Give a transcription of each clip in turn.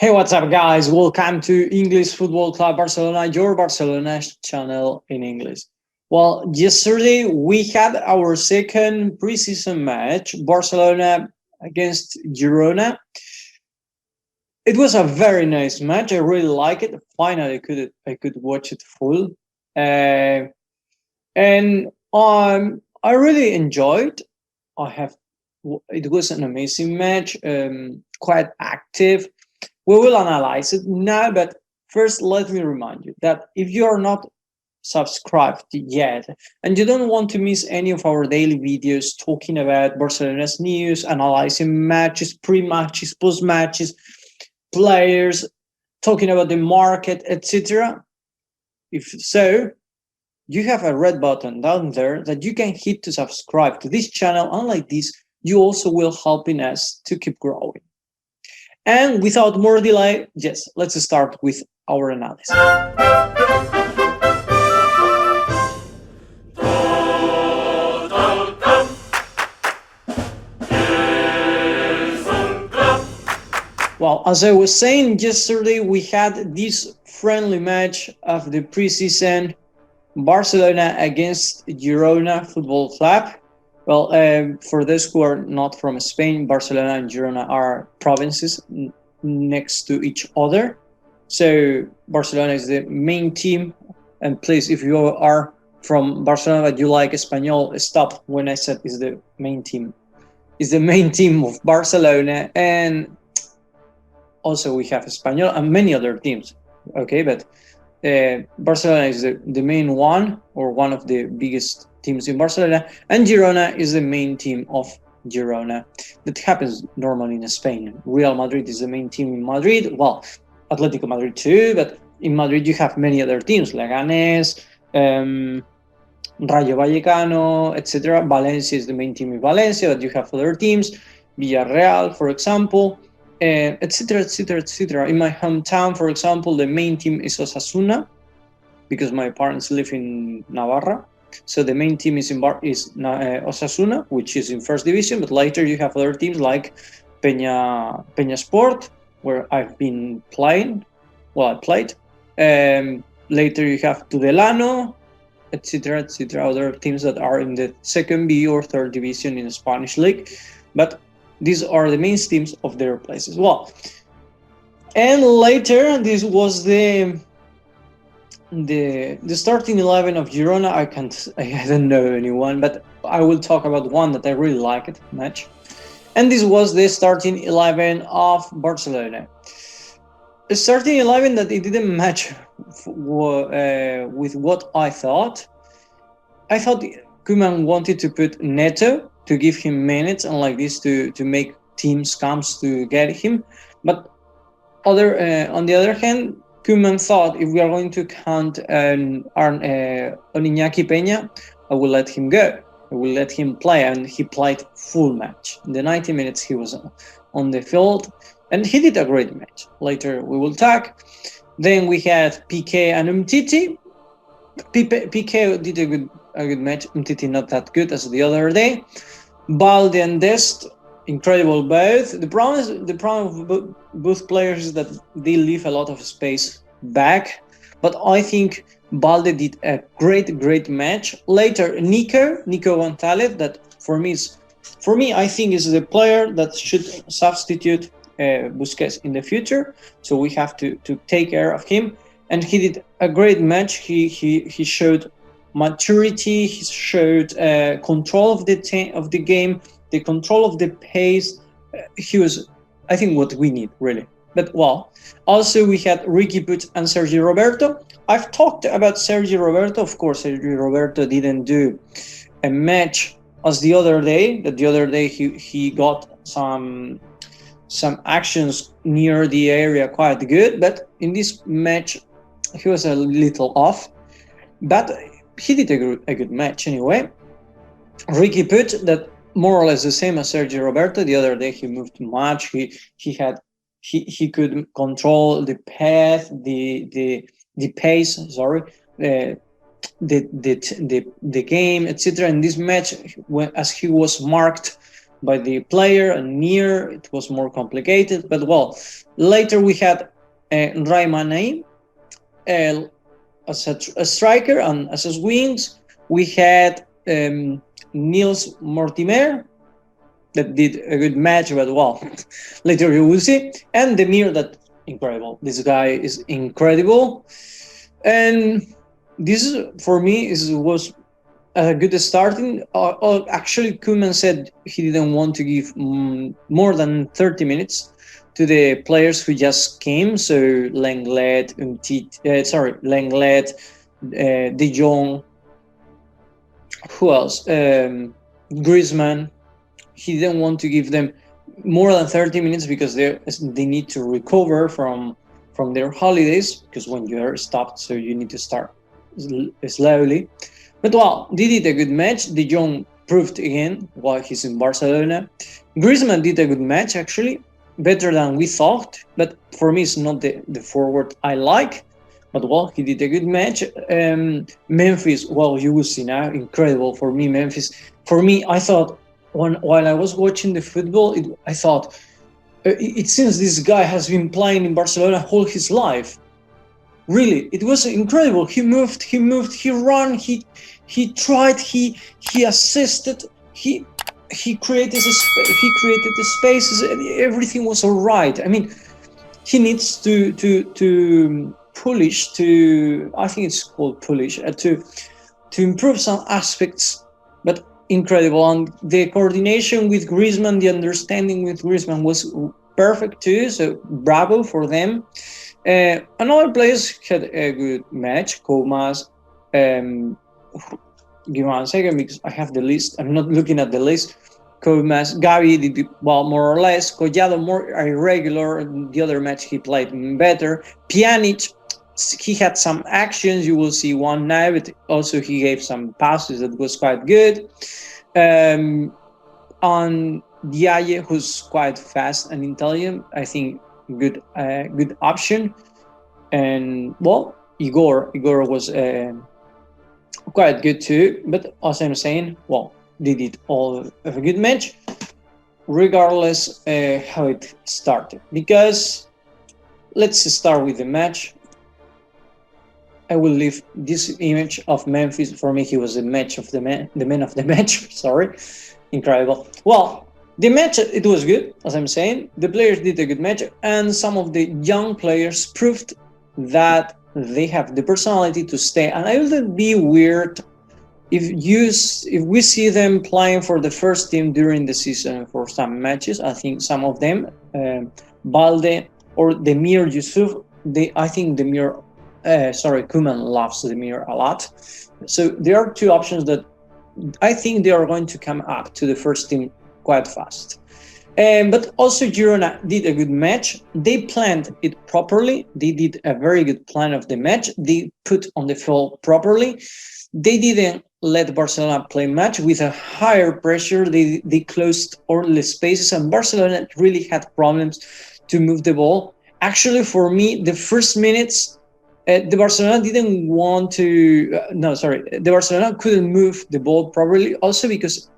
Hey, what's up, guys? Welcome to English Football Club Barcelona, your Barcelona channel in English. Well, yesterday we had our second preseason match, Barcelona against Girona. It was a very nice match. I really like it. Finally, I could watch it full, uh, and I really enjoyed. I have. It was an amazing match. Quite active. We will analyze it now, but first, let me remind you that if you are not subscribed yet and you don't want to miss any of our daily videos talking about Barcelona's news, analyzing matches, pre-matches, post-matches, players, talking about the market, etc., if so, you have a red button down there that you can hit to subscribe to this channel. Unlike this, you also will helping us to keep growing. And without more delay, yes, let's start with our analysis. Well, as I was saying yesterday, we had this friendly match of the preseason, Barcelona against Girona Football Club. Well, for those who are not from Spain, Barcelona and Girona are provinces next to each other. So Barcelona is the main team. And please, if you are from Barcelona but you like Espanyol, stop when I said is the main team. It's the main team of Barcelona, and also we have Espanyol and many other teams. Okay, but Barcelona is the main one, or one of the biggest teams in Barcelona, and Girona is the main team of Girona. That happens normally in Spain. Real Madrid is the main team in Madrid. Well, Atletico Madrid too, but in Madrid you have many other teams, Leganés, Rayo Vallecano, etc. Valencia is the main team in Valencia, but you have other teams, Villarreal, for example, etc., etc., etc. In my hometown, for example, the main team is Osasuna, because my parents live in Navarra. So the main team is Osasuna, which is in first division, but later you have other teams like Peña Sport, where I've been playing. Well, I played. Later you have Tudelano, etc., etc. Other teams that are in the second B or third division in the Spanish league, but these are the main teams of their places. Well, and later this was the starting 11 of Girona. I don't know anyone, but I will talk about one that I really liked match. And this was the starting 11 of Barcelona. The starting 11 that it didn't match with what I thought. I thought Koeman wanted to put Neto to give him minutes and like this to make teams comes to get him. But on the other hand, Koeman thought if we are going to count on Iñaki Peña, I will let him go. I will let him play, and he played full match. In the 90 minutes he was on the field, and he did a great match. Later we will talk. Then we had Piqué and Umtiti. Piqué did a good match. Umtiti not that good as the other day. Balde and Dest, incredible both. The problem of both players is that they leave a lot of space back, but I think Balde did a great match. Later, Nico Gonzalez, that for me I think is the player that should substitute Busquets in the future. So we have to take care of him, and he did a great match. He showed maturity. He showed control of the game, the control of the pace. He was, I think, what we need really. But well, also we had Ricky Puig and Sergio Roberto. I've talked about Sergio Roberto. Of course, Sergio Roberto didn't do a match as the other day. That the other day he got some actions near the area quite good, but in this match he was a little off. But he did a good match anyway. Ricky Puig, that more or less the same as Sergio Roberto. The other day he moved too much. He could control the path, the pace. Sorry, the game, etc. In this match, as he was marked by the player, and near it was more complicated. But well, later we had Raimane as a striker, and as a wings we had Niels Mortimer that did a good match, but well, later you will see. And Demir, that incredible. This guy is incredible, and this is, for me, was a good starting. Actually, Koeman said he didn't want to give more than 30 minutes to the players who just came. So Lenglet, De Jong, who else? Griezmann. He didn't want to give them more than 30 minutes because they need to recover from their holidays, because when you are stopped, so you need to start slowly. But well, they did a good match. De Jong proved again why he's in Barcelona. Griezmann did a good match, actually, better than we thought, but for me it's not the forward I like. But well, he did a good match. Memphis, well, you will see now, incredible for me. Memphis, for me, I thought while I was watching the football, I thought it seems this guy has been playing in Barcelona all his life. Really, it was incredible. He moved, he ran, he tried, he assisted, he created the spaces, and everything was all right. I mean, he needs to polish, I think it's called polish, to improve some aspects, but incredible. And the coordination with Griezmann, the understanding with Griezmann was perfect too, so bravo for them. Another players had a good match. Comas, give me 1 second because I have the list. I'm not looking at the list. Comas, Gavi did well, more or less. Collado more irregular. The other match he played better. Pjanic, he had some actions. You will see one now, but also he gave some passes that was quite good. On Diaye, who's quite fast and intelligent, I think good option. And well, Igor was quite good too. But as I'm saying, well, they did all of a good match, regardless how it started. Because let's start with the match. I will leave this image of Memphis. For me, he was the man of the match. Sorry, incredible. Well, the match, it was good, as I'm saying. The players did a good match, and some of the young players proved that they have the personality to stay. And I would be weird if we see them playing for the first team during the season for some matches. I think some of them, Balde or Demir Yusuf, I think Demir. Koeman loves Demir a lot. So there are two options that I think they are going to come up to the first team quite fast. But also Girona did a good match. They planned it properly. They did a very good plan of the match. They put on the field properly. They didn't let Barcelona play much with a higher pressure. They closed all the spaces, and Barcelona really had problems to move the ball. Actually, for me, the first minutes, the Barcelona didn't want to. The Barcelona couldn't move the ball properly. Also because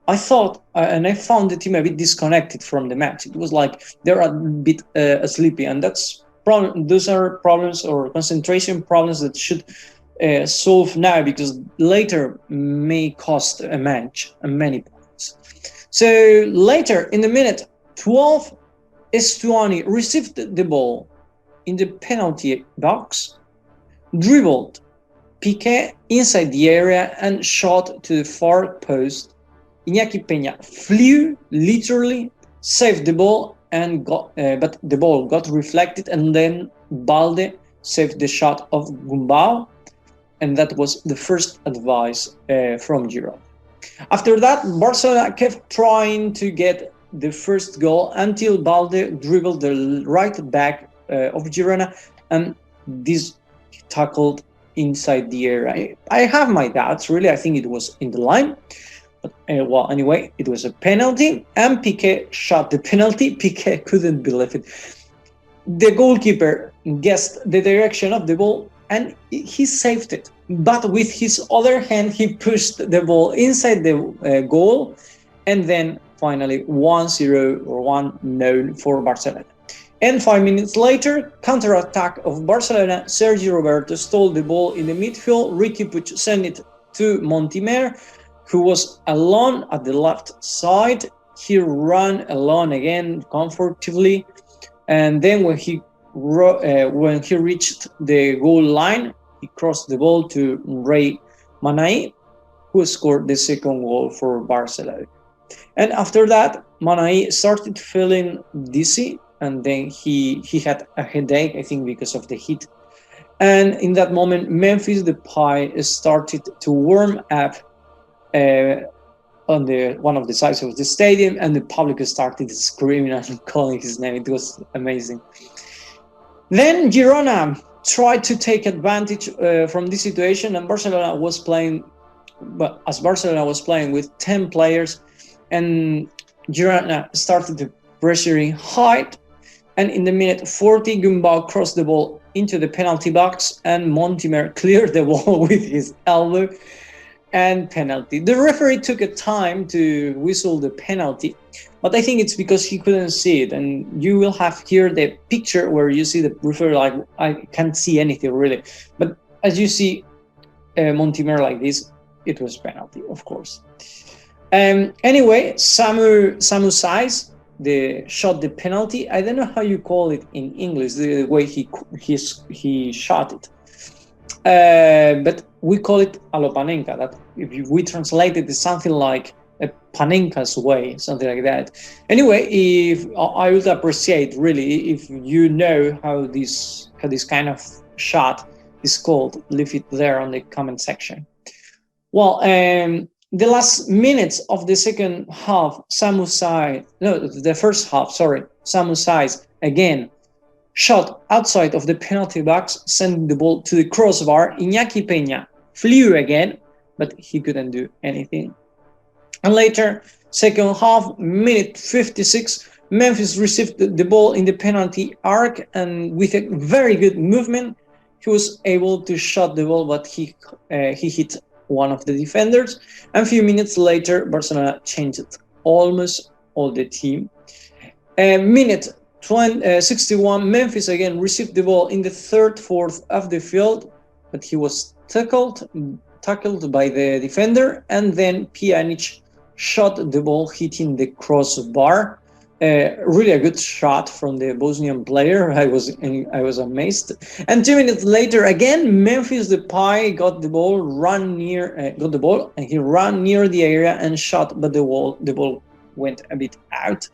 I thought, and I found the team a bit disconnected from the match. It was like they're a bit sleepy, and those are problems or concentration problems that should solve now, because later may cost a match and many points. So later in the minute 12, Estuani received the ball in the penalty box, dribbled Piqué inside the area and shot to the far post. Iñaki Peña flew, literally saved the ball, and but the ball got reflected, and then Balde saved the shot of Gumbau, and that was the first advice from Girona. After that, Barcelona kept trying to get the first goal until Balde dribbled the right back of Girona, and this tackled inside the area. I have my doubts, really. I think it was in the line. But well, anyway, it was a penalty, and Piqué shot the penalty. Piqué couldn't believe it. The goalkeeper guessed the direction of the ball, and he saved it. But with his other hand, he pushed the ball inside the goal, and then finally 1-0 or 1-0 for Barcelona. And 5 minutes later, counter-attack of Barcelona, Sergi Roberto stole the ball in the midfield, Riqui Puig sent it to Montimer, who was alone at the left side. He ran alone again comfortably, and then when he reached the goal line, he crossed the ball to Ray Manai, who scored the second goal for Barcelona. And after that, Manai started feeling dizzy, and then he had a headache, I think, because of the heat. And in that moment, Memphis Depay started to warm up on one of the sides of the stadium, and the public started screaming and calling his name. It was amazing. Then Girona tried to take advantage from this situation, and Barcelona was playing with 10 players, and Girona started to pressuring high, and in the minute 40, Gumbau crossed the ball into the penalty box, and Montimer cleared the ball with his elbow, and penalty. The referee took a time to whistle the penalty, but I think it's because he couldn't see it, and you will have here the picture where you see the referee like, I can't see anything really, but as you see Montimer like this, it was penalty, of course. Anyway, Samu Saiz shot the penalty. I don't know how you call it in English, the way he shot it. But we call it a lo Panenka. That if we translate it, it's something like a Panenka's way, something like that. Anyway, if I would appreciate really if you know how this kind of shot is called, leave it there on the comment section. Well, the last minutes of the second half, Samu Saiz again shot outside of the penalty box, sending the ball to the crossbar. Iñaki Peña flew again, but he couldn't do anything. And later, second half, minute 56, Memphis received the ball in the penalty arc, and with a very good movement, he was able to shot the ball, but he hit one of the defenders. And a few minutes later, Barcelona changed almost all the team. Minute 61, Memphis again received the ball in the fourth of the field, but he was tackled by the defender, and then Pjanic shot the ball hitting the crossbar. Really a good shot from the Bosnian player. I was amazed. And 2 minutes later, again, Memphis Depay got the ball, and he ran near the area and shot, but the ball went a bit out.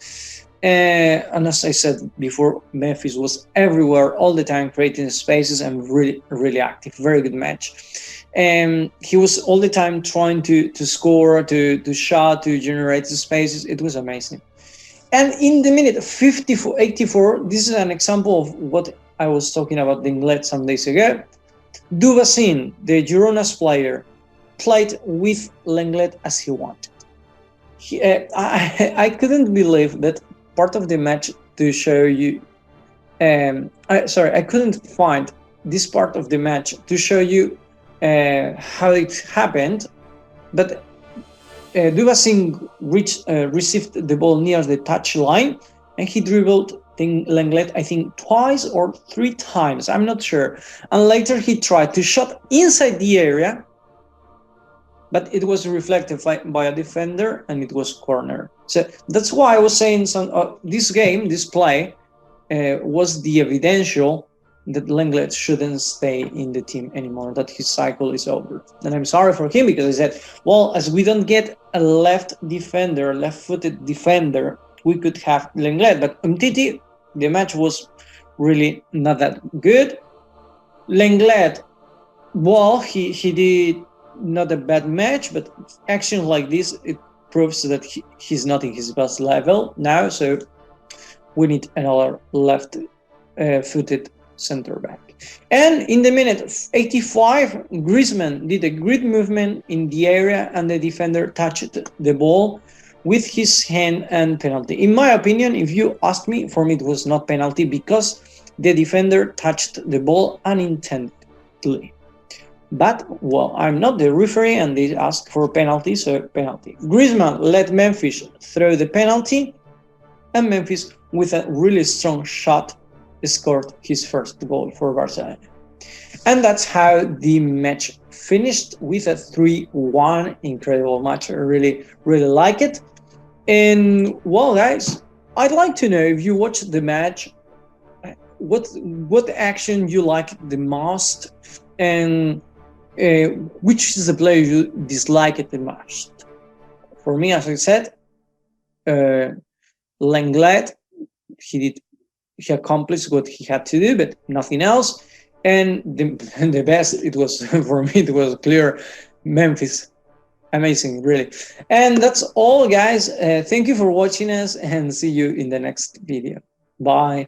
And as I said before, Memphis was everywhere all the time, creating spaces and really, really active. Very good match. He was all the time trying to score, to shot, to generate spaces. It was amazing. And in the minute 84, this is an example of what I was talking about Lenglet some days ago. Dubacin, the Girona's player, played with Lenglet as he wanted. I couldn't believe that part of the match to show you. I couldn't find this part of the match to show you how it happened, but Dubacin received the ball near the touch line, and he dribbled Lenglet, I think, twice or 3 times, I'm not sure. And later he tried to shot inside the area, but it was reflected by a defender, and it was corner. So that's why I was saying this play was the evidential that Lenglet shouldn't stay in the team anymore, that his cycle is over. And I'm sorry for him, because I said, well, as we don't get a left-footed defender, we could have Lenglet. But Umtiti, the match was really not that good. Lenglet, well, he did not a bad match, but actions like this, it proves that he's not in his best level now, so we need another left-footed center back. And in the minute 85, Griezmann did a great movement in the area, and the defender touched the ball with his hand, and penalty. In my opinion, if you ask me, for me it was not penalty, because the defender touched the ball unintentionally. But, well, I'm not the referee, and they asked for a penalty, so penalty. Griezmann let Memphis throw the penalty, and Memphis, with a really strong shot, scored his first goal for Barcelona. And that's how the match finished, with a 3-1. Incredible match. I really, really like it. And, well, guys, I'd like to know, if you watched the match, what action you like the most, and which is the player you dislike it the most. For me, as I said, Lenglet, he accomplished what he had to do, but nothing else. And the best, it was for me, it was clear, Memphis. Amazing, really. And that's all, guys. Thank you for watching us, and see you in the next video. Bye.